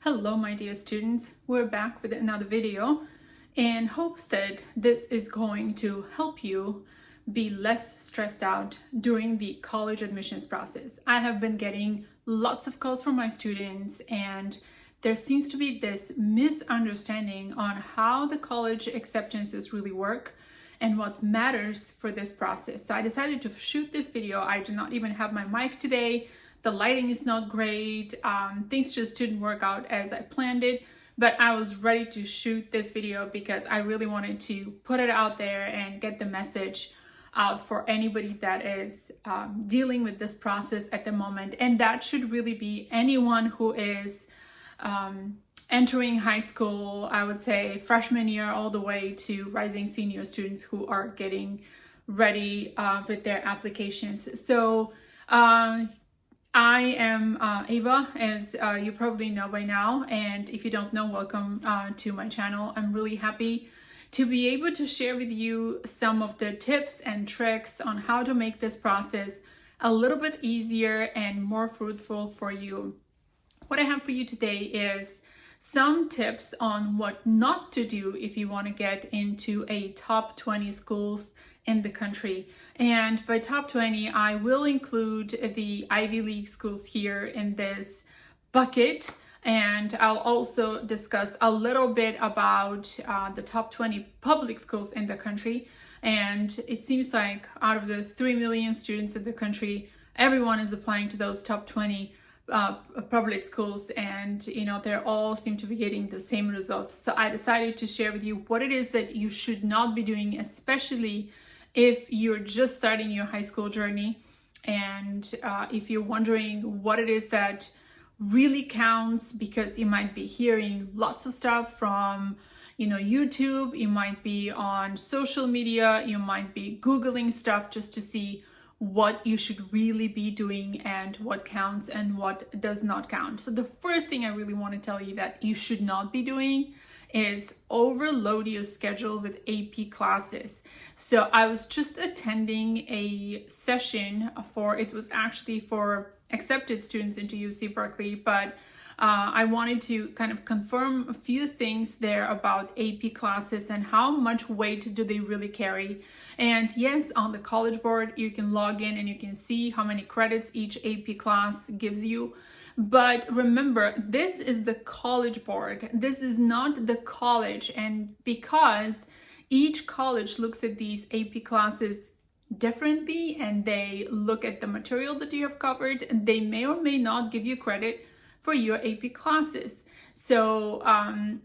Hello, my dear students. We're back with another video in hopes that this is going to help you be less stressed out during the college admissions process. I have been getting lots of calls from my students, and there seems to be this misunderstanding on how the college acceptances really work and what matters for this process. So I decided to shoot this video. I do not even have my mic today. The lighting is not great. Things just didn't work out as I planned it, but I was ready to shoot this video because I really wanted to put it out there and get the message out for anybody that is dealing with this process at the moment. And that should really be anyone who is entering high school, I would say freshman year all the way to rising senior students who are getting ready with their applications. So I am Ava, as you probably know by now, and if you don't know, welcome to my channel. I'm really happy to be able to share with you some of the tips and tricks on how to make this process a little bit easier and more fruitful for you. What I have for you today is some tips on what not to do if you want to get into a top 20 schools in the country. And by top 20, I will include the Ivy League schools here in this bucket. And I'll also discuss a little bit about the top 20 public schools in the country. And it seems like out of the 3 million students in the country, everyone is applying to those top 20 public schools, and they all seem to be getting the same results. So I decided to share with you what it is that you should not be doing, especially if you're just starting your high school journey, and if you're wondering what it is that really counts, because you might be hearing lots of stuff from YouTube, you might be on social media, you might be Googling stuff just to see what you should really be doing and what counts and what does not count. So the first thing I really want to tell you that you should not be doing is overload your schedule with AP classes. So I was just attending a session it was actually for accepted students into UC Berkeley, but I wanted to kind of confirm a few things there about AP classes and how much weight do they really carry. And yes, on the College Board, you can log in and you can see how many credits each AP class gives you. But remember, this is the College Board. This is not the college. And because each college looks at these AP classes differently and they look at the material that you have covered, they may or may not give you credit for your AP classes. So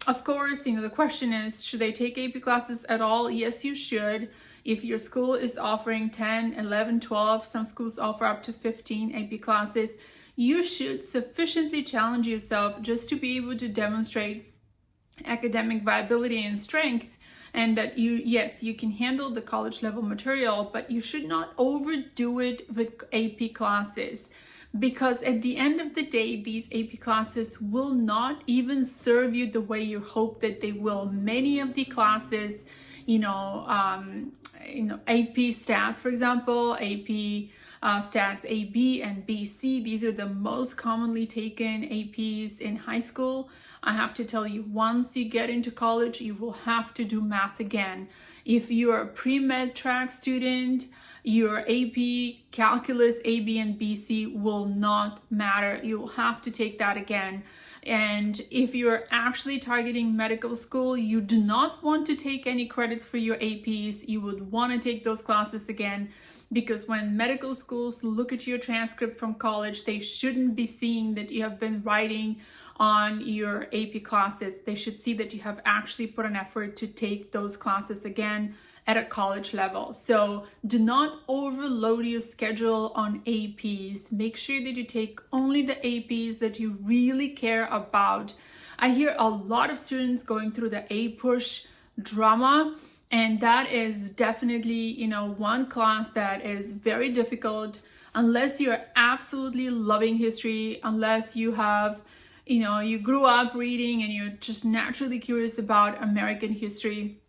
of course, the question is, should they take AP classes at all? Yes, you should. If your school is offering 10, 11, 12, some schools offer up to 15 AP classes, you should sufficiently challenge yourself just to be able to demonstrate academic viability and strength, and that you can handle the college level material, but you should not overdo it with AP classes. Because at the end of the day, these AP classes will not even serve you the way you hope that they will. Many of the classes, AP stats, for example, AP stats AB and BC, these are the most commonly taken APs in high school. I have to tell you, once you get into college, you will have to do math again. If you're a pre-med track student, your AP, calculus, AB, and BC will not matter. You will have to take that again. And if you're actually targeting medical school, you do not want to take any credits for your APs. You would want to take those classes again, because when medical schools look at your transcript from college, they shouldn't be seeing that you have been writing on your AP classes. They should see that you have actually put an effort to take those classes again at a college level. So do not overload your schedule on APs. Make sure that you take only the APs that you really care about. I hear a lot of students going through the A-push drama, and that is definitely, one class that is very difficult unless you're absolutely loving history, unless you have, you grew up reading and you're just naturally curious about American history.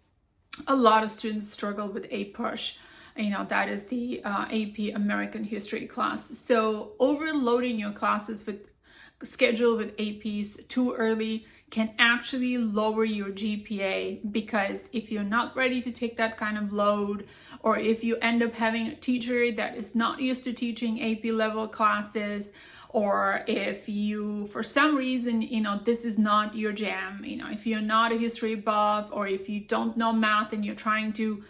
A lot of students struggle with A-push. That is the AP American history class. So overloading your classes with schedule with APs too early can actually lower your GPA, because if you're not ready to take that kind of load, or if you end up having a teacher that is not used to teaching AP level classes, or if you, for some reason, this is not your jam, if you're not a history buff, or if you don't know math and you're trying to,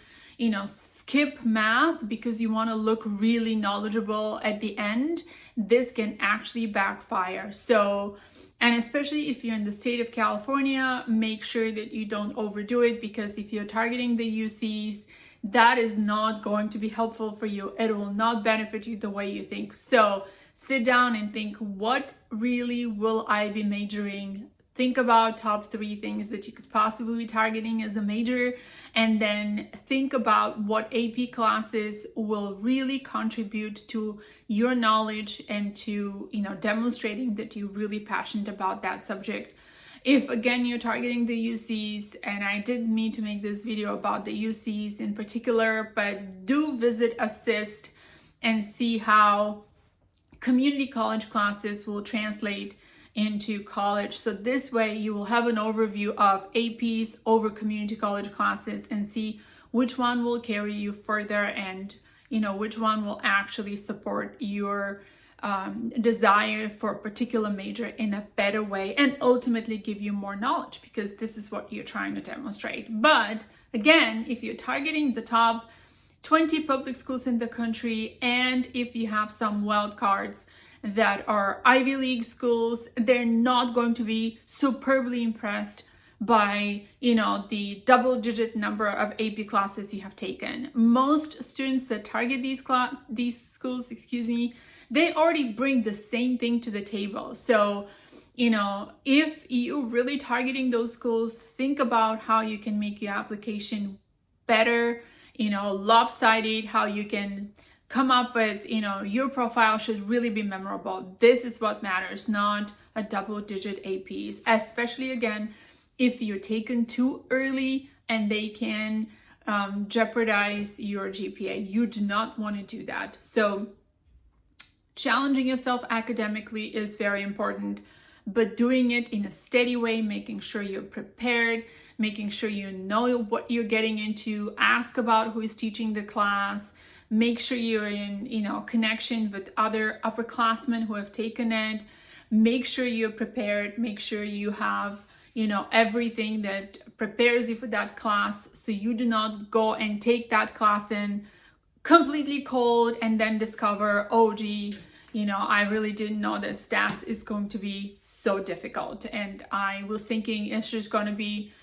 skip math because you want to look really knowledgeable at the end, this can actually backfire. So, and especially if you're in the state of California, make sure that you don't overdo it, because if you're targeting the UCs, that is not going to be helpful for you. It will not benefit you the way you think. So sit down and think, what really will I be majoring? Think about top 3 things that you could possibly be targeting as a major, and then think about what AP classes will really contribute to your knowledge and to, demonstrating that you're really passionate about that subject. If again, you're targeting the UCs, and I didn't mean to make this video about the UCs in particular, but do visit Assist and see how community college classes will translate into college. So this way you will have an overview of APs over community college classes and see which one will carry you further, and which one will actually support your desire for a particular major in a better way, and ultimately give you more knowledge, because this is what you're trying to demonstrate. But again, if you're targeting the top 20 public schools in the country, and if you have some wild cards that are Ivy League schools, they're not going to be superbly impressed by, the double-digit number of AP classes you have taken. Most students that target these schools, they already bring the same thing to the table. So, if you're really targeting those schools, think about how you can make your application better, lopsided, how you can come up with, your profile should really be memorable. This is what matters, not a double-digit APs, especially again, if you're taken too early and they can jeopardize your GPA. You do not want to do that. So challenging yourself academically is very important, but doing it in a steady way, making sure you're prepared, making sure you know what you're getting into, ask about who is teaching the class, make sure you're in, connection with other upperclassmen who have taken it, make sure you're prepared, make sure you have, everything that prepares you for that class, so you do not go and take that class in completely cold and then discover, oh gee, I really didn't know that stats is going to be so difficult. And I was thinking it's just going to be,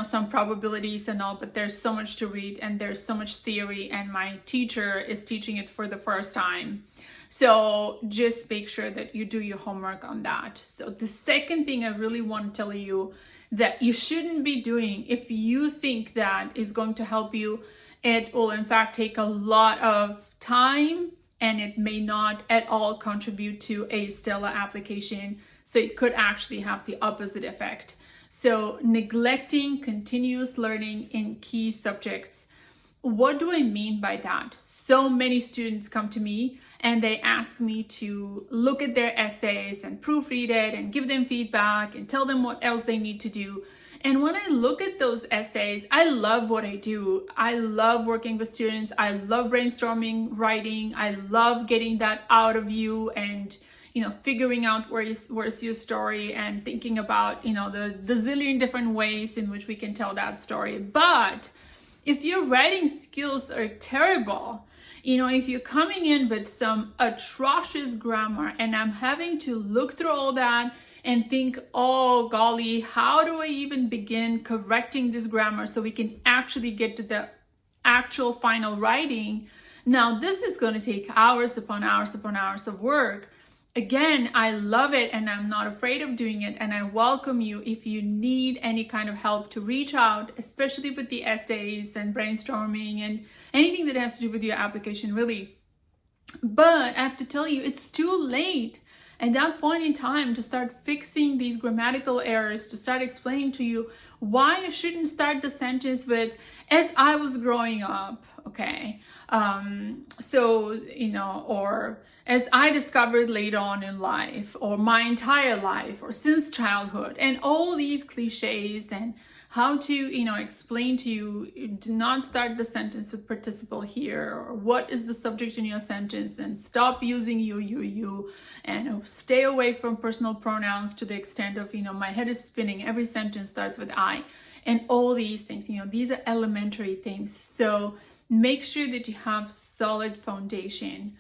some probabilities and all, but there's so much to read and there's so much theory, and my teacher is teaching it for the first time. So just make sure that you do your homework on that. So the second thing I really want to tell you that you shouldn't be doing, if you think that is going to help you, it will in fact take a lot of time, and it may not at all contribute to a stellar application. So it could actually have the opposite effect. So neglecting continuous learning in key subjects. What do I mean by that? So many students come to me and they ask me to look at their essays and proofread it and give them feedback and tell them what else they need to do. And when I look at those essays, I love what I do. I love working with students. I love brainstorming, writing. I love getting that out of you and, figuring out where's your story and thinking about, the zillion different ways in which we can tell that story. But if your writing skills are terrible, if you're coming in with some atrocious grammar and I'm having to look through all that and think, oh golly, how do I even begin correcting this grammar so we can actually get to the actual final writing? Now, this is going to take hours upon hours upon hours of work. Again, I love it and I'm not afraid of doing it, and I welcome you if you need any kind of help to reach out, especially with the essays and brainstorming and anything that has to do with your application, really. But I have to tell you, it's too late at that point in time to start fixing these grammatical errors, to start explaining to you why you shouldn't start the sentence with, as I was growing up, okay? So, or as I discovered later on in life, or my entire life, or since childhood, and all these cliches, and how to, explain to you, do not start the sentence with participle here, or what is the subject in your sentence, and stop using you, and stay away from personal pronouns to the extent of, my head is spinning, every sentence starts with I, and all these things, these are elementary things. So make sure that you have solid foundation.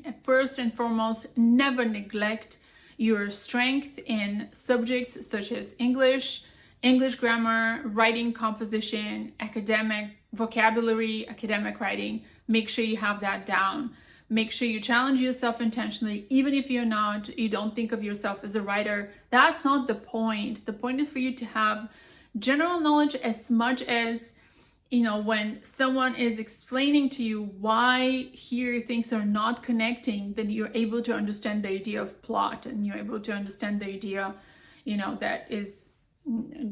And first and foremost, never neglect your strength in subjects such as English grammar, writing composition, academic vocabulary, academic writing. Make sure you have that down. Make sure you challenge yourself intentionally, even if you don't think of yourself as a writer. That's not the point. The point is for you to have general knowledge, as much as, when someone is explaining to you why here things are not connecting, then you're able to understand the idea of plot, and you're able to understand the idea, that is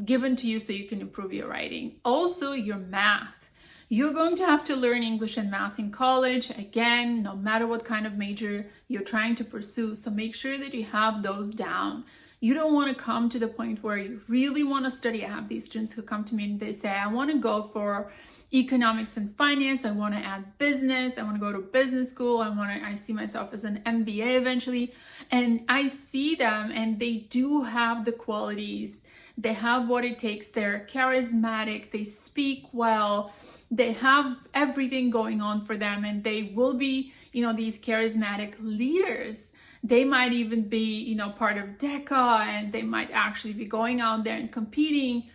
given to you so you can improve your writing. Also, your math. You're going to have to learn English and math in college, again, no matter what kind of major you're trying to pursue. So make sure that you have those down. You don't want to come to the point where you really want to study. I have these students who come to me and they say, I want to go for economics and finance. I want to add business. I want to go to business school. I see myself as an MBA eventually. And I see them, and they do have the qualities. They have what it takes. They're charismatic. They speak well. They have everything going on for them, and they will be, these charismatic leaders. They might even be, part of DECA, and they might actually be going out there and competing.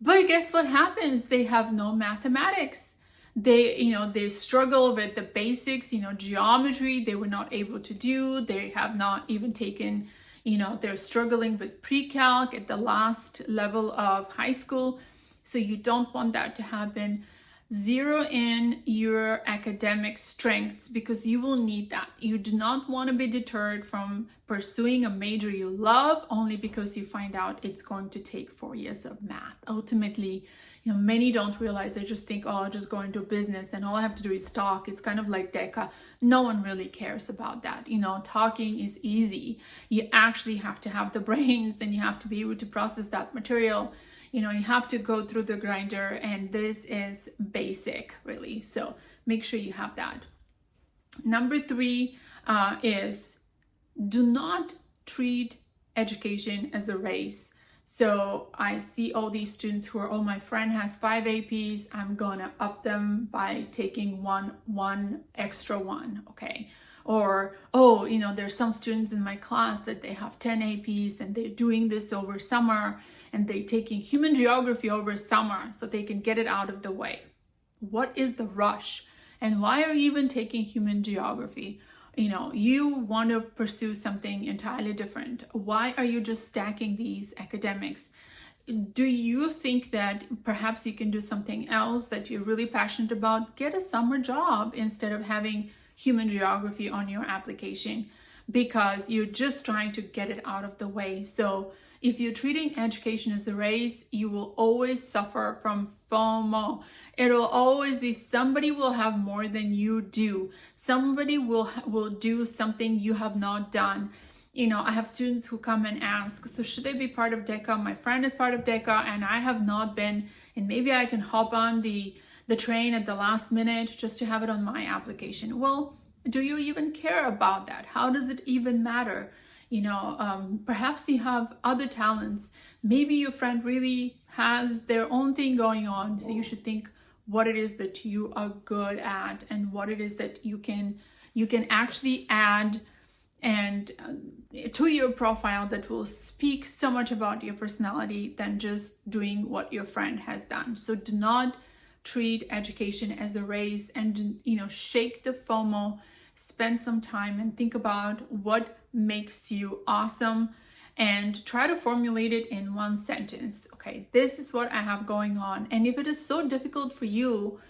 But guess what happens? They have no mathematics. They struggle with the basics, geometry, they were not able to do. They have not even taken, they're struggling with pre-calc at the last level of high school. So you don't want that to happen. Zero in your academic strengths, because you will need that. You do not want to be deterred from pursuing a major you love only because you find out it's going to take 4 years of math. Ultimately, many don't realize. They just think, I'll just go into business and all I have to do is talk. It's kind of like DECA. No one really cares about that. Talking is easy. You actually have to have the brains, and you have to be able to process that material. You have to go through the grinder, and this is basic, really. So make sure you have that. Number 3 is do not treat education as a race. So I see all these students who are, my friend has 5 APs. I'm gonna up them by taking one extra one, okay? Or, there's some students in my class that they have 10 APs and they're doing this over summer, and they're taking human geography over summer so they can get it out of the way. What is the rush? And why are you even taking human geography? You want to pursue something entirely different. Why are you just stacking these academics? Do you think that perhaps you can do something else that you're really passionate about? Get a summer job instead of having human geography on your application, because you're just trying to get it out of the way. So if you're treating education as a race, you will always suffer from FOMO. It'll always be somebody will have more than you do. Somebody will do something you have not done. I have students who come and ask, so should I be part of DECA? My friend is part of DECA and I have not been, and maybe I can hop on the train at the last minute just to have it on my application. Well, do you even care about that? How does it even matter? Perhaps you have other talents. Maybe your friend really has their own thing going on. So you should think what it is that you are good at, and what it is that you can actually add and to your profile that will speak so much about your personality than just doing what your friend has done. So do not treat education as a race, and shake the FOMO. Spend some time and think about what makes you awesome, and try to formulate it in one sentence. Okay, this is what I have going on. And if it is so difficult for you,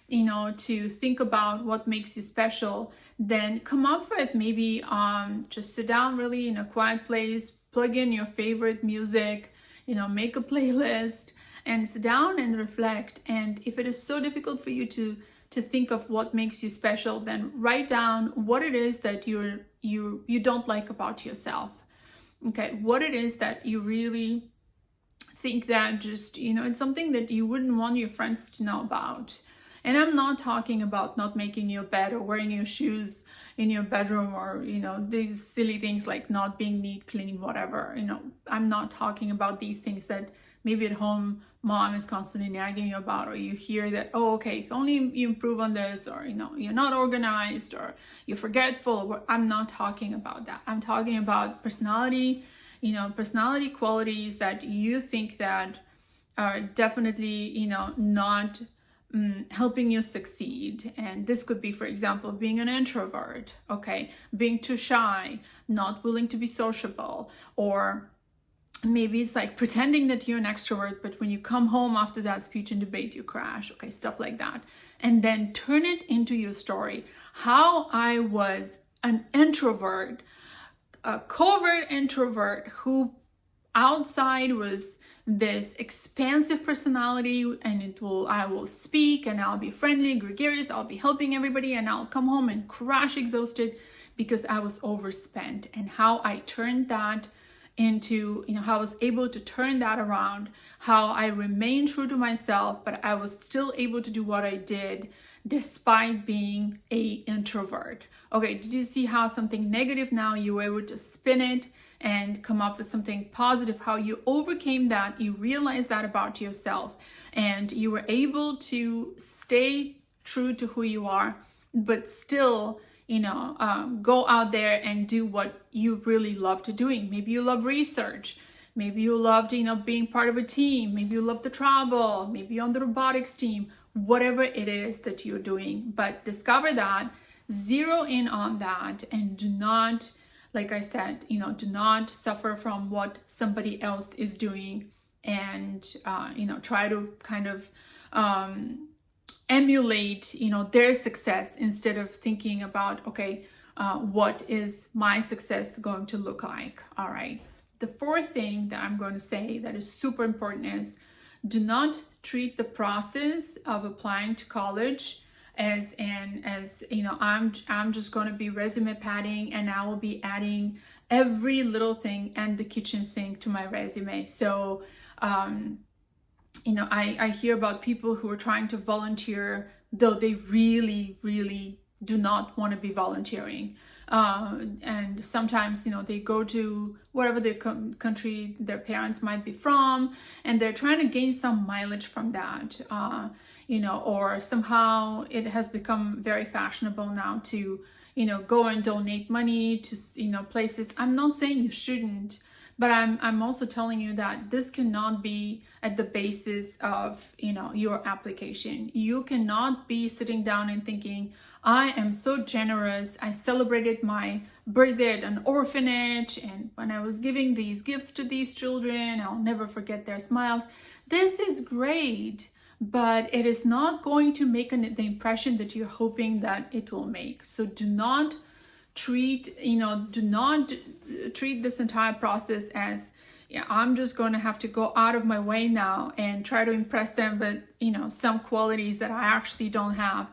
to think about what makes you special, then come up with maybe just sit down really in a quiet place, plug in your favorite music, make a playlist, and sit down and reflect. And if it is so difficult for you to think of what makes you special, then write down what it is that you don't like about yourself. Okay, what it is that you really think that just, it's something that you wouldn't want your friends to know about. And I'm not talking about not making your bed or wearing your shoes in your bedroom, or, these silly things like not being neat, clean, whatever. I'm not talking about these things that maybe at home mom is constantly nagging you about, or you hear that, oh, okay, if only you improve on this, or, you're not organized, or you're forgetful. I'm not talking about that. I'm talking about personality, personality qualities that you think that are definitely, not helping you succeed. And this could be, for example, being an introvert, okay, being too shy, not willing to be sociable, or maybe it's like pretending that you're an extrovert, but when you come home after that speech and debate, you crash, okay, stuff like that. And then turn it into your story. How I was an introvert, a covert introvert who outside was this expansive personality, and I will speak, and I'll be friendly, gregarious, I'll be helping everybody, and I'll come home and crash exhausted because I was overspent. And how I turned that into, how I was able to turn that around, how I remained true to myself, but I was still able to do what I did despite being an introvert. Okay, did you see how something negative now you were able to spin it and come up with something positive? How you overcame that, you realized that about yourself, and you were able to stay true to who you are, but still go out there and do what you really loved doing. Maybe you love research. Maybe you loved, being part of a team. Maybe you love to travel. Maybe you're on the robotics team. Whatever it is that you're doing, but discover that, zero in on that, and do not, like I said, do not suffer from what somebody else is doing, and try to kind of emulate their success instead of thinking about, okay, what is my success going to look like? All right, the fourth thing that I'm going to say that is super important is, do not treat the process of applying to college as I'm just going to be resume padding, and I will be adding every little thing and the kitchen sink to my resume. So I hear about people who are trying to volunteer, though they really, really do not want to be volunteering. And sometimes, they go to whatever the country their parents might be from, and they're trying to gain some mileage from that, or somehow it has become very fashionable now to, go and donate money to, places. I'm not saying you shouldn't, but I'm also telling you that this cannot be at the basis of, your application. You cannot be sitting down and thinking, I am so generous. I celebrated my birthday at an orphanage, and when I was giving these gifts to these children, I'll never forget their smiles. This is great, but it is not going to make the impression that you're hoping that it will make. So do not treat this entire process as, I'm just going to have to go out of my way now and try to impress them with, some qualities that I actually don't have,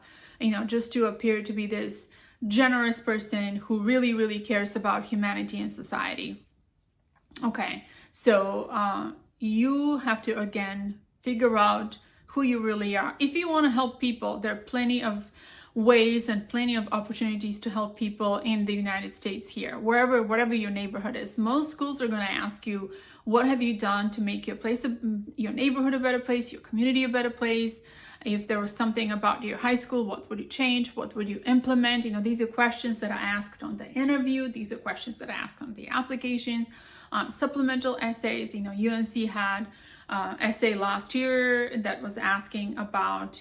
just to appear to be this generous person who really, really cares about humanity and society. Okay, so you have to, again, figure out who you really are. If you want to help people, there are plenty of ways and plenty of opportunities to help people in the United States here, whatever your neighborhood is. Most schools are going to ask you, what have you done to make your neighborhood a better place, your community a better place? If there was something about your high school, what would you change? What would you implement? These are questions that are asked on the interview. These are questions that are asked on the applications. Supplemental essays, UNC had essay last year that was asking about,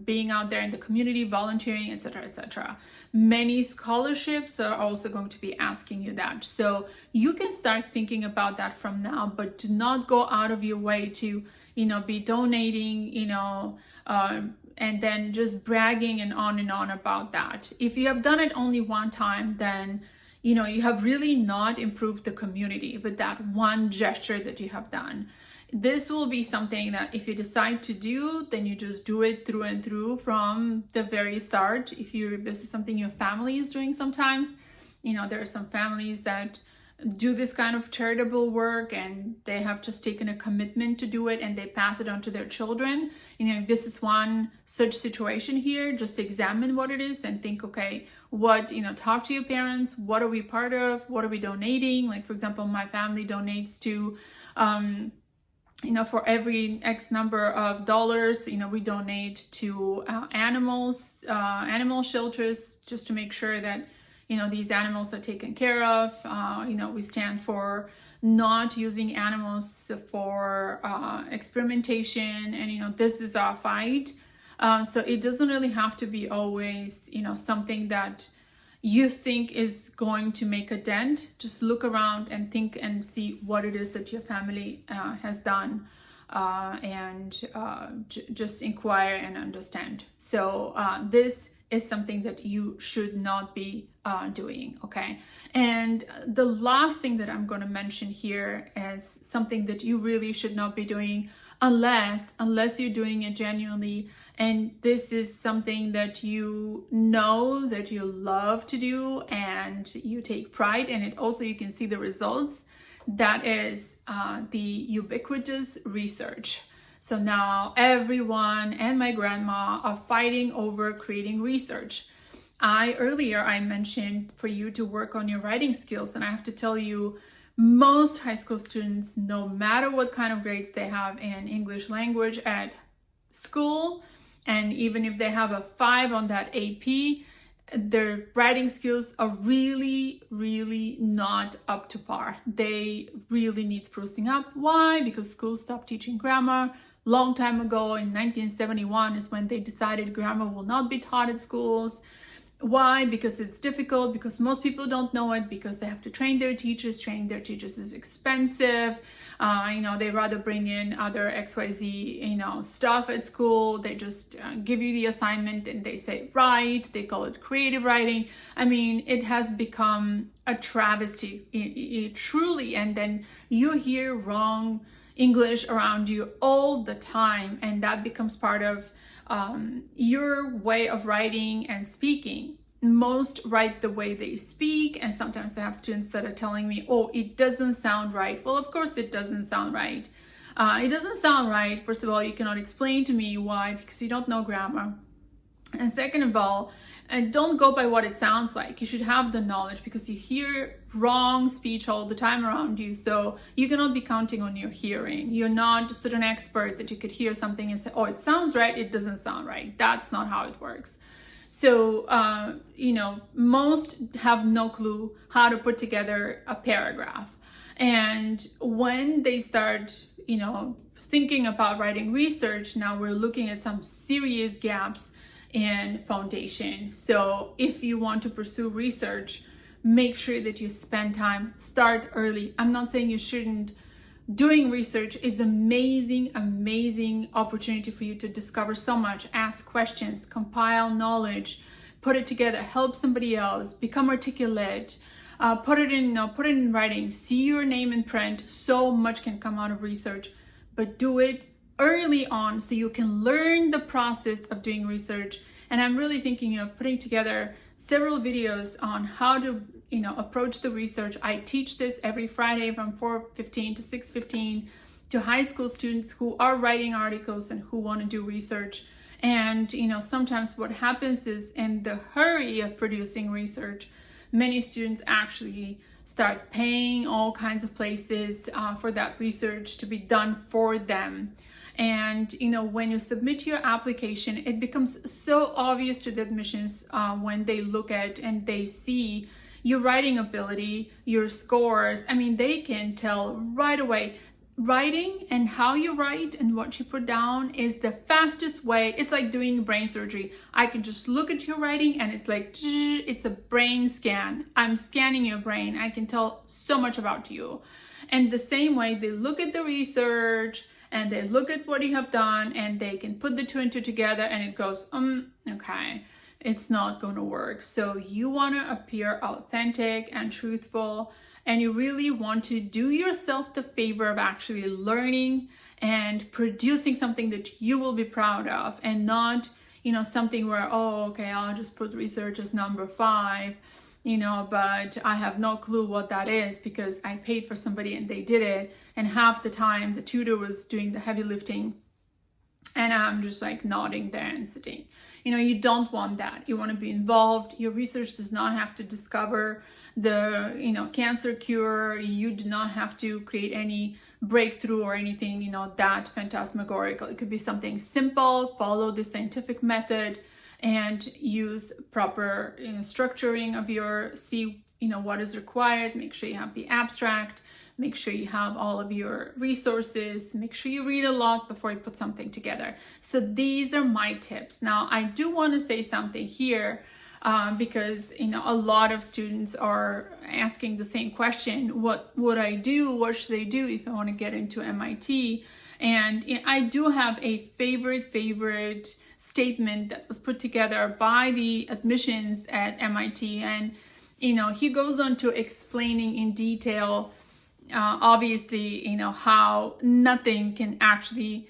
being out there in the community, volunteering, etc., etc. Many scholarships are also going to be asking you that. So you can start thinking about that from now, but do not go out of your way to, be donating, and then just bragging and on about that. If you have done it only one time, then you have really not improved the community with that one gesture that you have done. this will be something that if you decide to do, then you just do it through and through from the very start. If this is something your family is doing sometimes, there are some families that do this kind of charitable work and they have just taken a commitment to do it and they pass it on to their children. If this is one such situation here, just examine what it is and think, okay, talk to your parents. What are we part of? What are we donating? Like, for example, my family donates to, for every X number of dollars, we donate to animal shelters just to make sure that these animals are taken care of. We stand for not using animals for experimentation, and this is our fight. So it doesn't really have to be always, something that you think is going to make a dent. Just look around and think and see what it is that your family has done, and just inquire and understand. So this is something that you should not be doing, okay? And the last thing that I'm going to mention here is something that you really should not be doing unless you're doing it genuinely, and this is something that you know that you love to do and you take pride in it. Also, you can see the results. That is the ubiquitous research. So now everyone and my grandma are fighting over creating research. Earlier I mentioned for you to work on your writing skills, and I have to tell you, most high school students, no matter what kind of grades they have in English language at school, and even if they have a 5 on that AP, their writing skills are really, really not up to par. They really need sprucing up. Why? Because schools stopped teaching grammar long time ago. In 1971 is when they decided grammar will not be taught at schools. Why? Because it's difficult, because most people don't know it, because they have to train their teachers. Training their teachers is expensive. They rather bring in other XYZ, stuff at school. They just give you the assignment and they say, write. They call it creative writing. I mean, it has become a travesty, truly. And then you hear wrong English around you all the time, and that becomes part of your way of writing and speaking. Most write the way they speak, and sometimes I have students that are telling me, oh, it doesn't sound right. Well, of course it doesn't sound right. It doesn't sound right. First of all, you cannot explain to me why, because you don't know grammar. And second of all, don't go by what it sounds like. You should have the knowledge, because you hear wrong speech all the time around you. So you cannot be counting on your hearing. You're not just an expert that you could hear something and say, oh, it sounds right. It doesn't sound right. That's not how it works. So, most have no clue how to put together a paragraph. And when they start, thinking about writing research, now we're looking at some serious gaps in foundation. So if you want to pursue research, make sure that you spend time, start early. I'm not saying you shouldn't. Doing research is amazing opportunity for you to discover so much, ask questions, compile knowledge, put it together, help somebody else, become articulate, put it in writing, see your name in print. So much can come out of research, but do it early on so you can learn the process of doing research. And I'm really thinking of putting together several videos on how to approach the research. I teach this every Friday from 4:15 to 6:15 to high school students who are writing articles and who want to do research. And sometimes what happens is, in the hurry of producing research, many students actually start paying all kinds of places for that research to be done for them. And when you submit your application, it becomes so obvious to the admissions when they look at and they see your writing ability, your scores. I mean, they can tell right away. Writing and how you write and what you put down is the fastest way. It's like doing brain surgery. I can just look at your writing and it's like, it's a brain scan. I'm scanning your brain. I can tell so much about you. And the same way, they look at the research and they look at what you have done and they can put the two and two together and it goes, okay, it's not going to work. So you want to appear authentic and truthful and you really want to do yourself the favor of actually learning and producing something that you will be proud of, and not, something where, oh, okay, I'll just put research as number 5, but I have no clue what that is because I paid for somebody and they did it, and half the time the tutor was doing the heavy lifting and I'm just like nodding there and sitting. You don't want that. You want to be involved. Your research does not have to discover the, cancer cure. You do not have to create any breakthrough or anything, that phantasmagorical. It could be something simple. Follow the scientific method and use proper, structuring of see, what is required. Make sure you have the abstract. Make sure you have all of your resources. Make sure you read a lot before you put something together. So these are my tips. Now, I do want to say something here because, a lot of students are asking the same question. What would I do? What should I do if I want to get into MIT? And I do have a favorite statement that was put together by the admissions at MIT. And, he goes on to explaining in detail obviously, how nothing can actually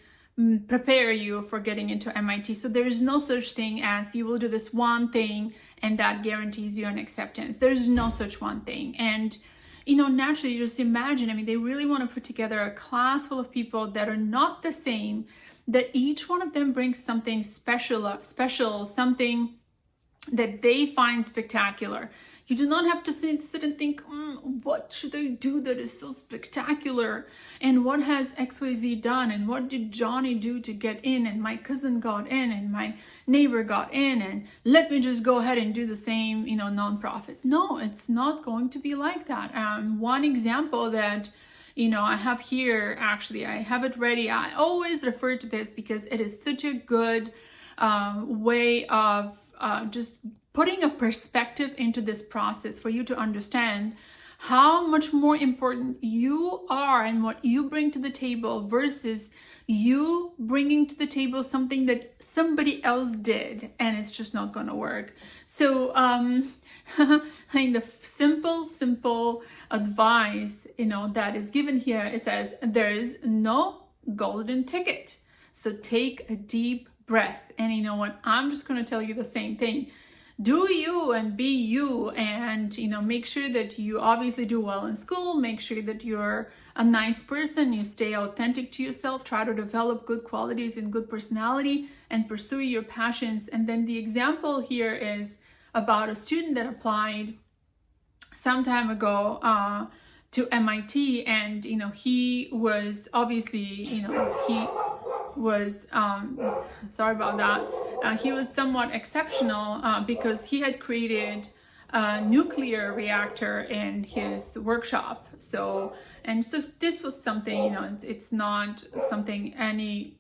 prepare you for getting into MIT. So there is no such thing as you will do this one thing and that guarantees you an acceptance. There's no such one thing. And, naturally, just imagine, they really want to put together a class full of people that are not the same, that each one of them brings something special, something that they find spectacular. You do not have to sit and think, what should I do that is so spectacular? And what has XYZ done? And what did Johnny do to get in? And my cousin got in and my neighbor got in. And let me just go ahead and do the same, nonprofit. No, it's not going to be like that. One example that, I have here, actually, I have it ready. I always refer to this because it is such a good way of just putting a perspective into this process for you to understand how much more important you are and what you bring to the table versus you bringing to the table something that somebody else did and it's just not going to work. So the simple advice, that is given here, it says there is no golden ticket. So take a deep breath. And you know what? I'm just going to tell you the same thing. Do you and be you, and make sure that you obviously do well in school. Make sure that you're a nice person, you stay authentic to yourself, try to develop good qualities and good personality and pursue your passions. And then the example here is about a student that applied some time ago to MIT, and he was obviously he was sorry about that, he was somewhat exceptional because he had created a nuclear reactor in his workshop. So this was something, it's not something anybody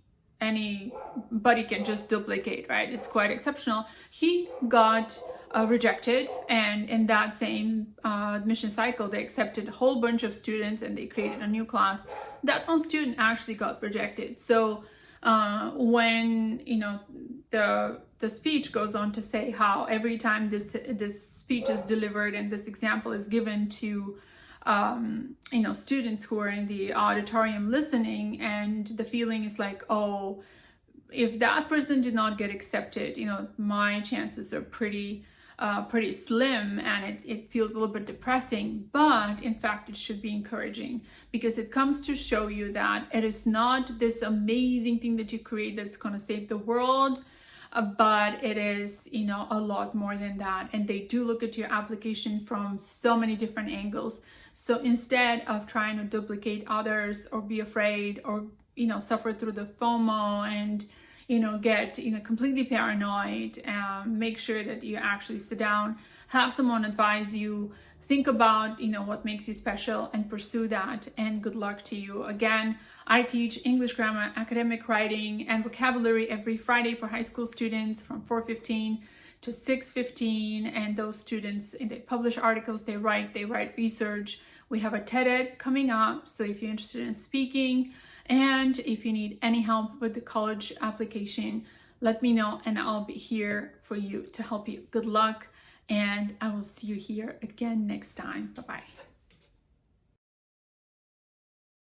can just duplicate, right? It's quite exceptional. He got rejected, and in that same admission cycle, they accepted a whole bunch of students and they created a new class. That one student actually got rejected. So when the speech goes on to say how every time this speech is delivered and this example is given to students who are in the auditorium listening, and the feeling is like, oh, if that person did not get accepted, my chances are pretty slim, and it feels a little bit depressing. But in fact, it should be encouraging because it comes to show you that it is not this amazing thing that you create that's going to save the world, but it is, a lot more than that. And they do look at your application from so many different angles. So instead of trying to duplicate others or be afraid or, suffer through the FOMO and get completely paranoid, make sure that you actually sit down, have someone advise you, think about what makes you special, and pursue that. And good luck to you. Again, I teach English grammar, academic writing, and vocabulary every Friday for high school students from 4:15 to 6:15. And those students, they publish articles, they write research. We have a TED coming up, so if you're interested in speaking and if you need any help with the college application, let me know and I'll be here for you to help you. Good luck, and I will see you here again next time. Bye-bye.